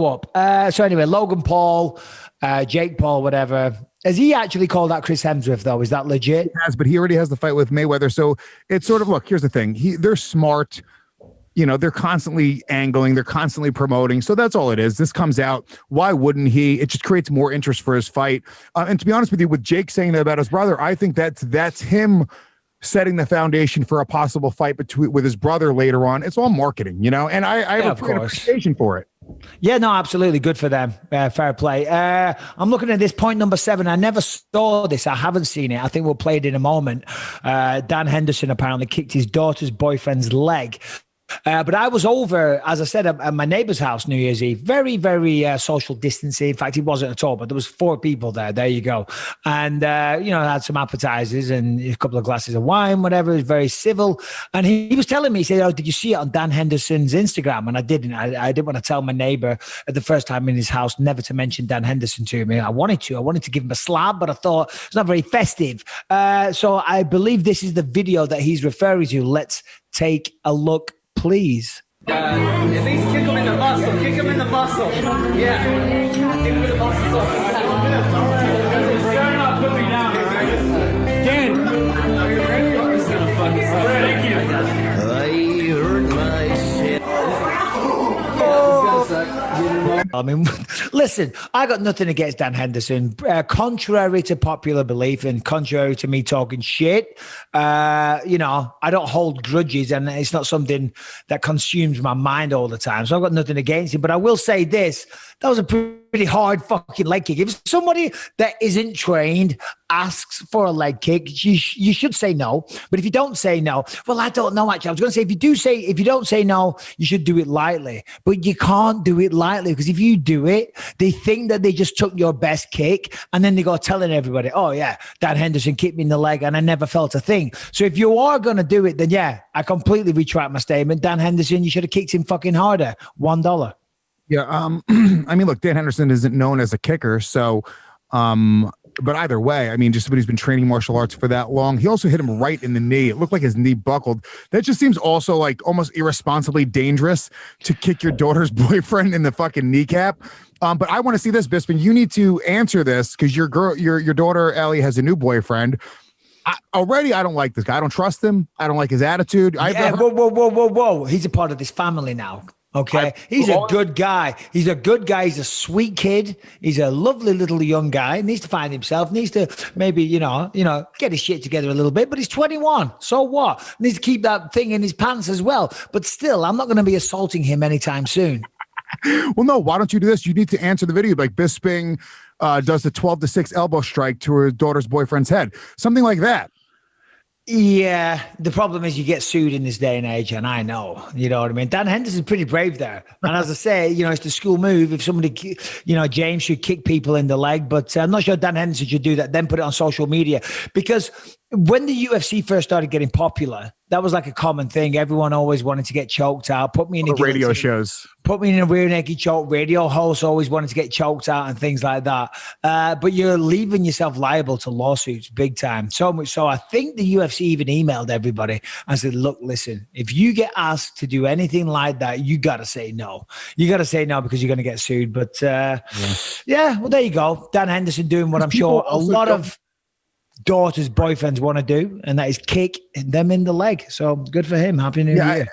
up. So anyway, Logan Paul, Jake Paul, whatever. Has he actually called out Chris Hemsworth, though? Is that legit? He has, but he already has the fight with Mayweather. So it's sort of, look, here's the thing. They're smart. You know, they're constantly angling. They're constantly promoting. So that's all it is. This comes out. Why wouldn't he? It just creates more interest for his fight. And to be honest with you, with Jake saying that about his brother, I think that's him setting the foundation for a possible fight with his brother later on. It's all marketing, you know, and I have a great appreciation for it. Yeah, no, absolutely. Good for them. Fair play. I'm looking at this point number 7. I never saw this. I haven't seen it. I think we'll play it in a moment. Dan Henderson apparently kicked his daughter's boyfriend's leg. But I was over, as I said, at my neighbor's house New Year's Eve. Very, very social distancing. In fact, it wasn't at all, but there was 4 people there. There you go. And, you know, I had some appetizers and a couple of glasses of wine, whatever. It was very civil. And he was telling me, he said, oh, did you see it on Dan Henderson's Instagram? And I didn't. I didn't want to tell my neighbor at the first time in his house never to mention Dan Henderson to me. I wanted to give him a slap, but I thought it's not very festive. So I believe this is the video that he's referring to. Let's take a look, please. At least kick him in the muscle. Kick him in the muscle. Yeah. Kick him in the muscle. Start off, put me down. Dan. Thank you. I heard my shit. I mean, listen, I got nothing against Dan Henderson. Contrary to popular belief and contrary to me talking shit, you know, I don't hold grudges and it's not something that consumes my mind all the time. So I've got nothing against him. But I will say this, that was a pretty hard fucking leg kick. If somebody that isn't trained asks for a leg kick, you should say no. But if you don't say no, well, I don't know, actually. I was going to say, if you don't say no, you should do it lightly. But you can't do it lightly because if you do it, they think that they just took your best kick and then they go telling everybody, oh, yeah, Dan Henderson kicked me in the leg and I never felt a thing. So if you are going to do it, then yeah, I completely retract my statement. Dan Henderson, you should have kicked him fucking harder. $1. Yeah. I mean, look, Dan Henderson isn't known as a kicker. So, but either way, I mean, just somebody who's been training martial arts for that long. He also hit him right in the knee. It looked like his knee buckled. That just seems also like almost irresponsibly dangerous to kick your daughter's boyfriend in the fucking kneecap. But I want to see this, Bisping. You need to answer this because your daughter, Ellie, has a new boyfriend. I don't like this guy. I don't trust him. I don't like his attitude. Whoa. He's a part of this family now. Okay. He's a good guy. He's a good guy. He's a sweet kid. He's a lovely little young guy. Needs to find himself. Needs to maybe, you know, get his shit together a little bit, but he's 21. So what? Needs to keep that thing in his pants as well. But still, I'm not going to be assaulting him anytime soon. Well, no, why don't you do this? You need to answer the video like Bisping does the 12-6 elbow strike to her daughter's boyfriend's head. Something like that. Yeah, the problem is you get sued in this day and age, and I know, you know what I mean? Dan Henderson's pretty brave there. And as I say, you know, it's the school move. If somebody, you know, James should kick people in the leg, but I'm not sure Dan Henderson should do that, then put it on social media. Because when the UFC first started getting popular, that was like a common thing. Everyone always wanted to get choked out. Put me in the radio shows. Put me in a rear naked choke. Radio hosts always wanted to get choked out and things like that. But you're leaving yourself liable to lawsuits big time. So much so I think the UFC even emailed everybody and said, look, listen, if you get asked to do anything like that, you got to say no. You got to say no because you're going to get sued. But yeah, well, there you go. Dan Henderson doing what I'm sure a lot of daughters' boyfriends want to do, and that is kick them in the leg. So good for him. Happy New Year.